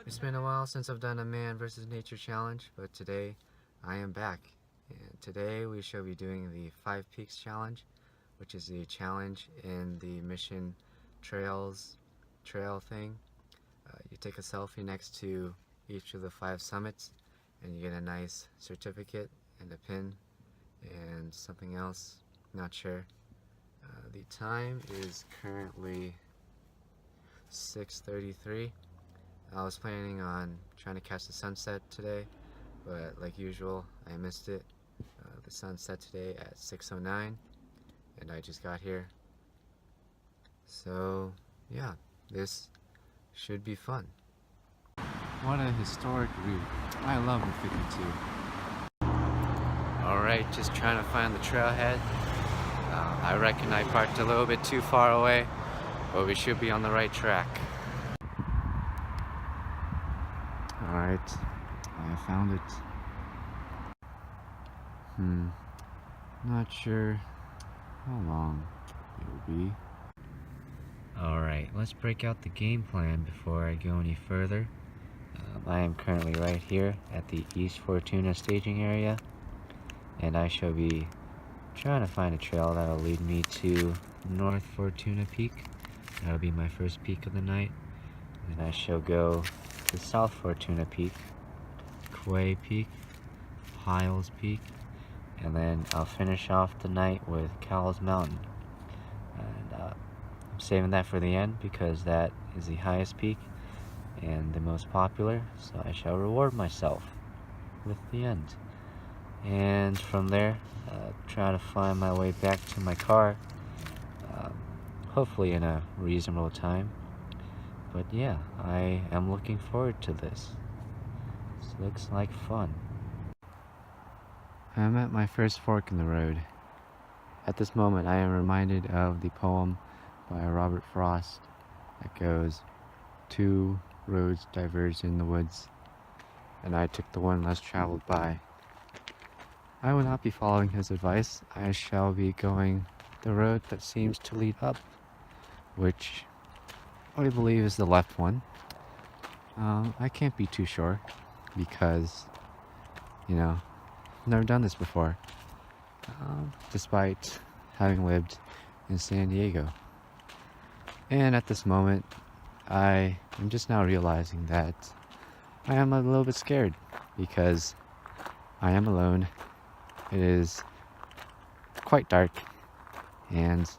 It's been a while since I've done a man versus nature challenge, but today I am back. And today we shall be doing the 5 Peaks challenge, which is the challenge in the mission trail thing. You take a selfie next to each of the 5 summits and you get a nice certificate and a pin and something else, not sure. The time is currently 6:33. I was planning on trying to catch the sunset today, but like usual, I missed it. The sun set today at 6:09, and I just got here. So, yeah, this should be fun. What a historic route. I love the 52. Alright, just trying to find the trailhead. I reckon I parked a little bit too far away, but we should be on the right track. Alright, I found it. Not sure how long it will be. Alright, let's break out the game plan before I go any further. I am currently right here at the East Fortuna staging area, and I shall be trying to find a trail that will lead me to North Fortuna Peak. That will be my first peak of the night. And I shall go to South Fortuna Peak, Quay Peak, Piles Peak, and then I'll finish off the night with Cowles Mountain. And I'm saving that for the end because that is the highest peak and the most popular, so I shall reward myself with the end. And from there, try to find my way back to my car, hopefully in a reasonable time. But yeah, I am looking forward to this. This looks like fun. I'm at my first fork in the road. At this moment, I am reminded of the poem by Robert Frost that goes, "Two roads diverged in the woods, and I took the one less traveled by." I will not be following his advice. I shall be going the road that seems to lead up, which I believe is the left one. I can't be too sure because, I've never done this before, despite having lived in San Diego. And at this moment, I am just now realizing that I am a little bit scared because I am alone. It is quite dark, and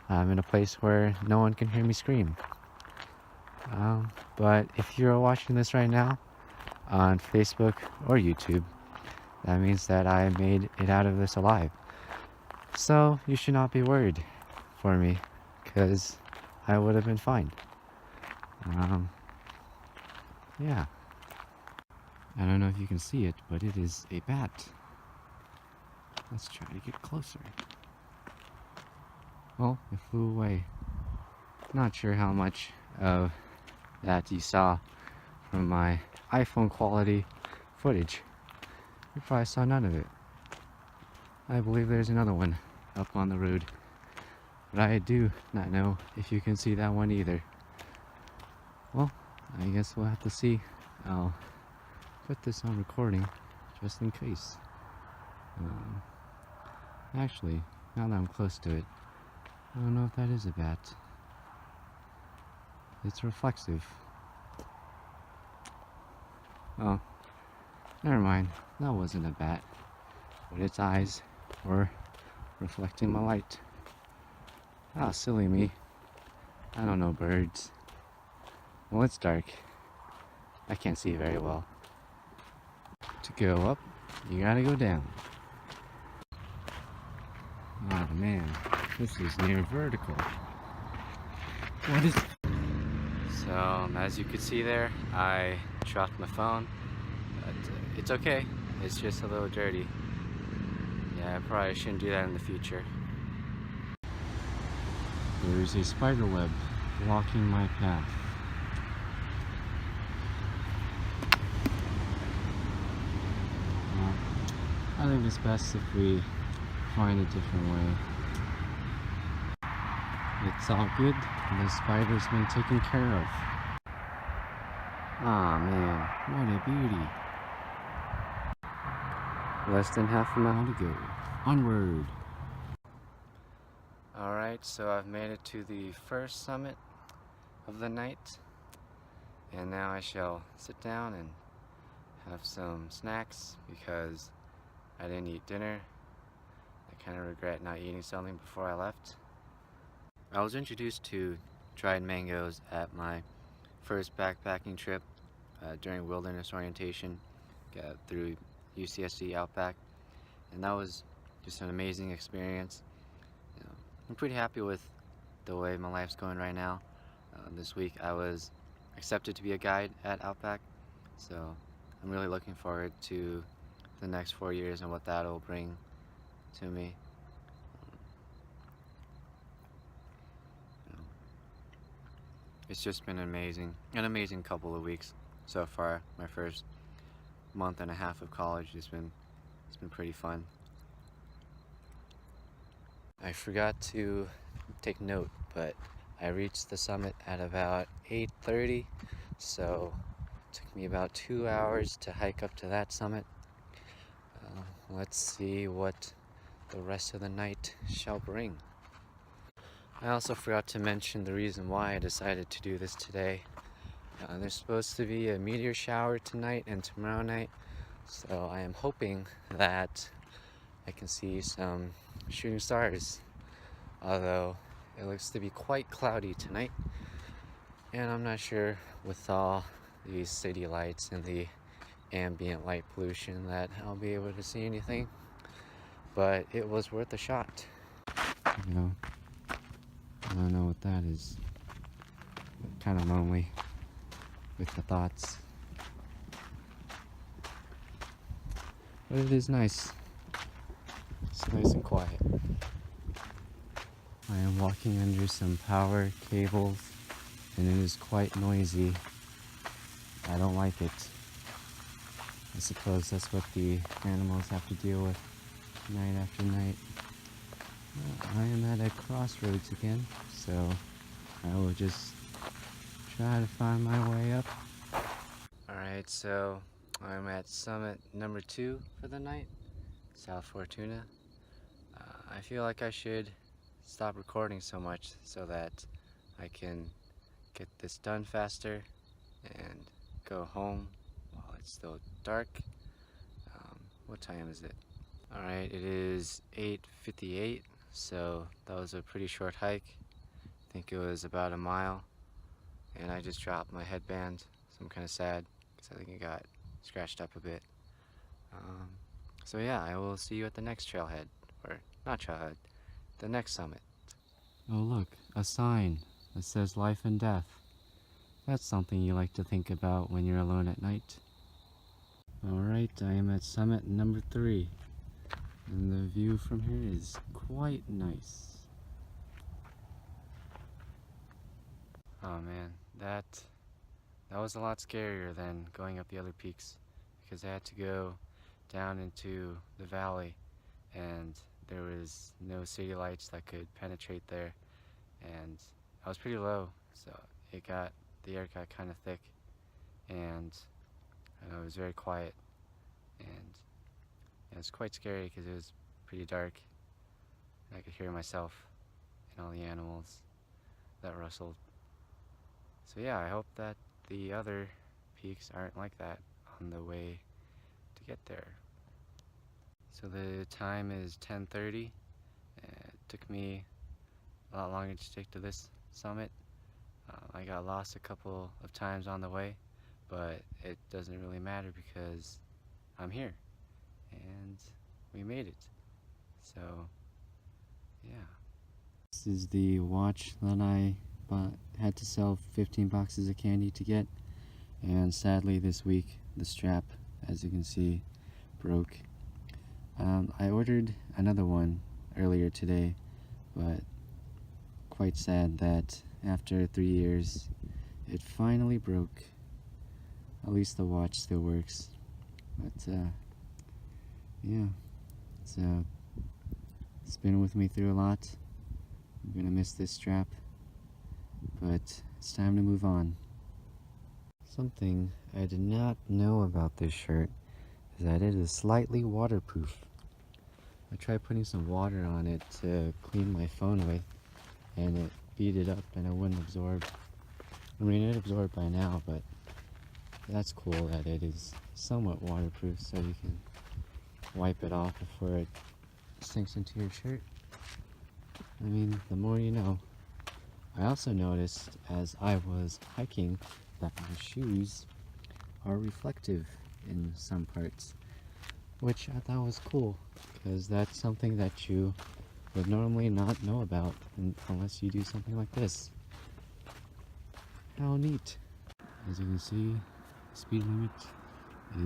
I'm in a place where no one can hear me scream. But if you're watching this right now on Facebook or YouTube, that means that I made it out of this alive. So you should not be worried for me, because I would have been fine. Yeah. I don't know if you can see it, but it is a bat. Let's try to get closer. Well, it flew away. Not sure how much of that you saw from my iPhone quality footage. You probably saw none of it. I believe there's another one up on the road, but I do not know if you can see that one either. Well, I guess we'll have to see. I'll put this on recording just in case. Actually, now that I'm close to it, I don't know if that is a bat. It's reflexive. Oh, never mind. That wasn't a bat, but its eyes were reflecting my light. Ah, silly me. I don't know birds. Well, it's dark. I can't see very well. To go up, you gotta go down. Oh man, this is near vertical. What is... So, as you could see there, I dropped my phone, but it's okay. It's just a little dirty. Yeah, I probably shouldn't do that in the future. There is a spider web blocking my path. I think it's best if we find a different way. It's all good. The spider's been taken care of. Aw, man, what a beauty. Less than half a mile to go. Onward. Alright, so I've made it to the first summit of the night, and now I shall sit down and have some snacks because I didn't eat dinner. I kind of regret not eating something before I left. I was introduced to dried mangoes at my first backpacking trip during wilderness orientation through UCSC Outback, and that was just an amazing experience. You know, I'm pretty happy with the way my life's going right now. This week I was accepted to be a guide at Outback, so I'm really looking forward to the next 4 years and what that'll bring to me. It's just been an amazing couple of weeks so far. My first month and a half of college it's been pretty fun. I forgot to take note, but I reached the summit at about 8:30, so it took me about 2 hours to hike up to that summit. Let's see what the rest of the night shall bring. I also forgot to mention the reason why I decided to do this today. There's supposed to be a meteor shower tonight and tomorrow night, so I am hoping that I can see some shooting stars, although it looks to be quite cloudy tonight, and I'm not sure with all these city lights and the ambient light pollution that I'll be able to see anything, but it was worth a shot. You know, I don't know what that is. Kind of lonely with the thoughts. But it is nice. It's nice and quiet. I am walking under some power cables and it is quite noisy. I don't like it. I suppose that's what the animals have to deal with night after night. I am at a crossroads again, so I will just try to find my way up. Alright, so I'm at summit number 2 for the night, South Fortuna. I feel like I should stop recording so much so that I can get this done faster and go home while it's still dark. What time is it? Alright, it is 8:58, so that was a pretty short hike. I think it was about a mile, and I just dropped my headband, so I'm kind of sad because I think it got scratched up a bit. So yeah, I will see you at the next trailhead, or not trailhead, the next summit. Oh look, a sign that says life and death. That's something you like to think about when you're alone at night. Alright, I am at summit number 3, and the view from here is quite nice. Oh man, that was a lot scarier than going up the other peaks, because I had to go down into the valley and there was no city lights that could penetrate there, and I was pretty low, so the air got kind of thick, and it was very quiet, and it was quite scary because it was pretty dark. I could hear myself and all the animals that rustled. So yeah, I hope that the other peaks aren't like that on the way to get there. So the time is 10:30. It took me a lot longer to stick to this summit. I got lost a couple of times on the way, but it doesn't really matter because I'm here and we made it. So yeah. This is the watch that I had to sell 15 boxes of candy to get, and sadly this week the strap, as you can see, broke. I ordered another one earlier today, but quite sad that after 3 years it finally broke. At least the watch still works, but yeah, so it's been with me through a lot. I'm gonna miss this strap, but it's time to move on. Something I did not know about this shirt is that it is slightly waterproof. I tried putting some water on it to clean my phone with, and it beat it up and it wouldn't absorb. I mean, it absorbed by now, but that's cool that it is somewhat waterproof so you can wipe it off before it sinks into your shirt. I mean, the more you know. I also noticed as I was hiking that my shoes are reflective in some parts, which I thought was cool because that's something that you would normally not know about unless you do something like this. How neat. As you can see, the speed limit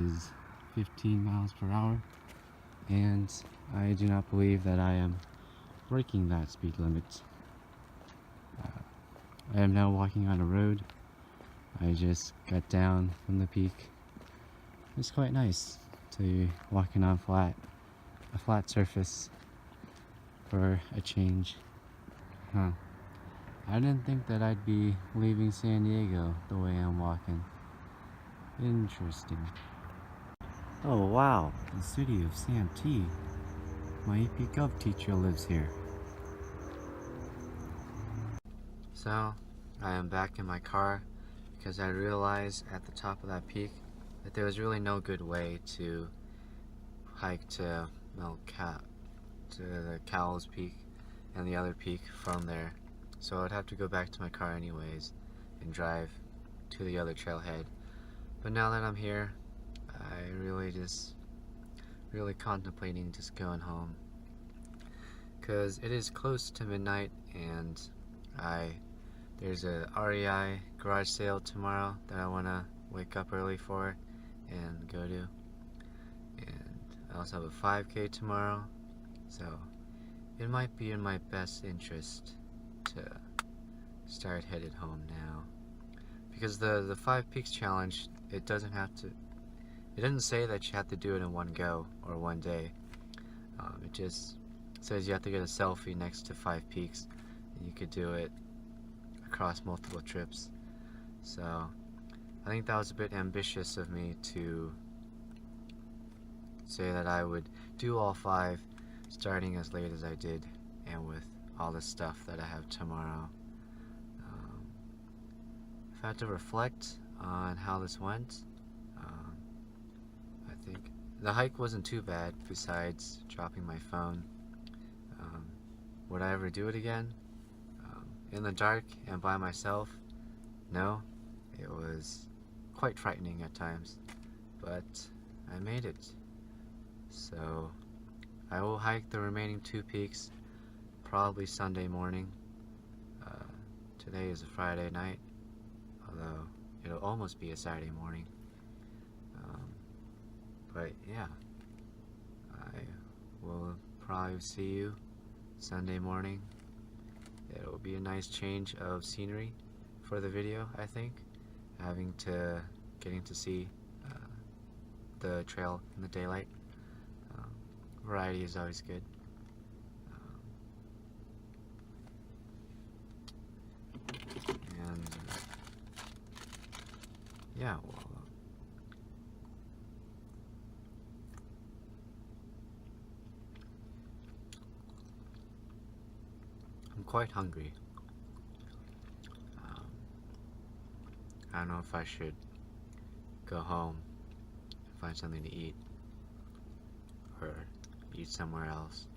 is 15 miles per hour, and I do not believe that I am breaking that speed limit. I am now walking on a road. I just got down from the peak. It's quite nice to be walking on a flat surface for a change. Huh. I didn't think that I'd be leaving San Diego the way I'm walking. Interesting. Oh wow, the city of Santee. My AP Gov teacher lives here. So, I am back in my car because I realized at the top of that peak that there was really no good way to hike to the Cowles Peak and the other peak from there. So I'd have to go back to my car anyways and drive to the other trailhead. But now that I'm here, I really contemplating just going home. Cause it is close to midnight and there's a REI garage sale tomorrow that I wanna wake up early for and go to. And I also have a 5K tomorrow, so it might be in my best interest to start headed home now. Because the 5 Peaks challenge, it doesn't say that you have to do it in one go or one day. It just says you have to get a selfie next to 5 Peaks, and you could do it across multiple trips. So I think that was a bit ambitious of me to say that I would do all 5 starting as late as I did and with all the stuff that I have tomorrow. If I had to reflect on how this went, I think the hike wasn't too bad besides dropping my phone. Would I ever do it again? In the dark and by myself? No. It was quite frightening at times, but I made it. So I will hike the remaining 2 peaks probably Sunday morning. Today is a Friday night, although it'll almost be a Saturday morning. But yeah, I will probably see you Sunday morning. It'll be a nice change of scenery for the video, I think. Getting to see the trail in the daylight. Variety is always good. And yeah, well, I'm quite hungry. I don't know if I should go home and find something to eat or eat somewhere else.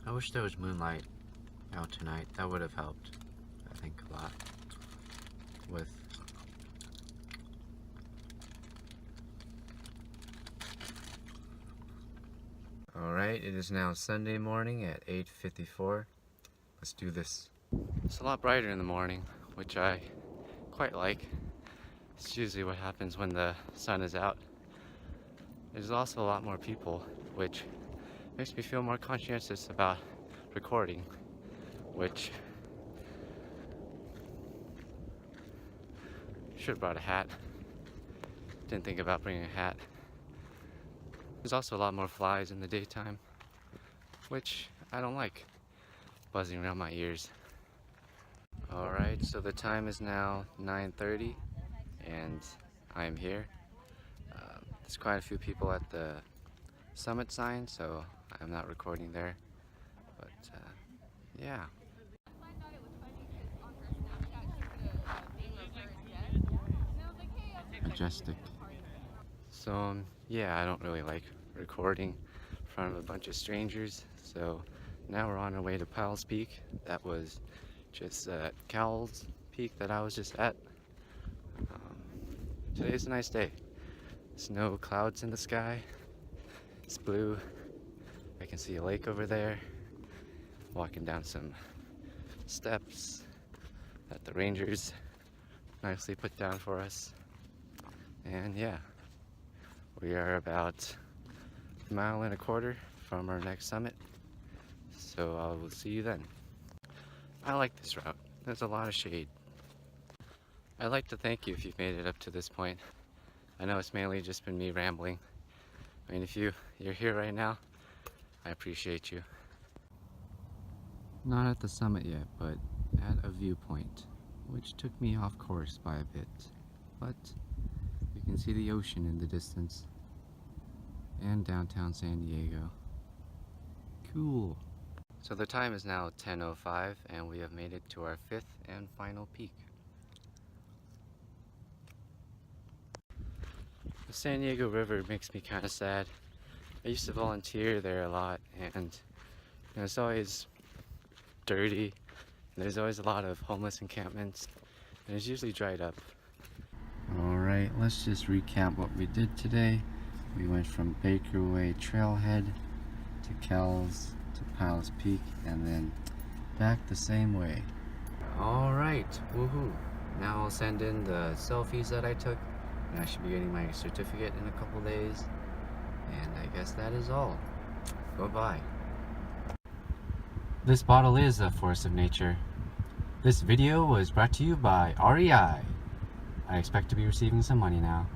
I wish there was moonlight out tonight. That would have helped, I think, a lot with Alright, it is now Sunday morning at 8:54. Let's do this. It's a lot brighter in the morning, which I quite like. It's usually what happens when the sun is out. There's also a lot more people, which makes me feel more conscientious about recording, which should have brought a hat. Didn't think about bringing a hat. There's also a lot more flies in the daytime, which I don't like, buzzing around my ears. Alright, so the time is now 9:30 and I am here. There's quite a few people at the summit sign, so I'm not recording there. But yeah. Majestic. So yeah, I don't really like recording in front of a bunch of strangers. So now we're on our way to Powell's Peak. That was just Cowell's Peak that I was just at. Today's a nice day. There's no clouds in the sky. It's blue. I can see a lake over there. Walking down some steps that the rangers nicely put down for us. And yeah, we are about a mile and a quarter from our next summit. So I will see you then. I like this route. There's a lot of shade. I'd like to thank you if you've made it up to this point. I know it's mainly just been me rambling. I mean, if you're here right now, I appreciate you. Not at the summit yet, but at a viewpoint, which took me off course by a bit. But you can see the ocean in the distance and downtown San Diego. Cool. So the time is now 10:05 and we have made it to our 5th and final peak. The San Diego River makes me kind of sad. I used to volunteer there a lot, and it's always dirty, and there's always a lot of homeless encampments, and it's usually dried up. Alright, let's just recap what we did today. We went from Baker Way Trailhead to Kells to Powell's Peak, and then back the same way. Alright, woohoo! Now I'll send in the selfies that I took, and I should be getting my certificate in a couple days. And I guess that is all. Bye-bye. This bottle is a force of nature. This video was brought to you by REI. I expect to be receiving some money now.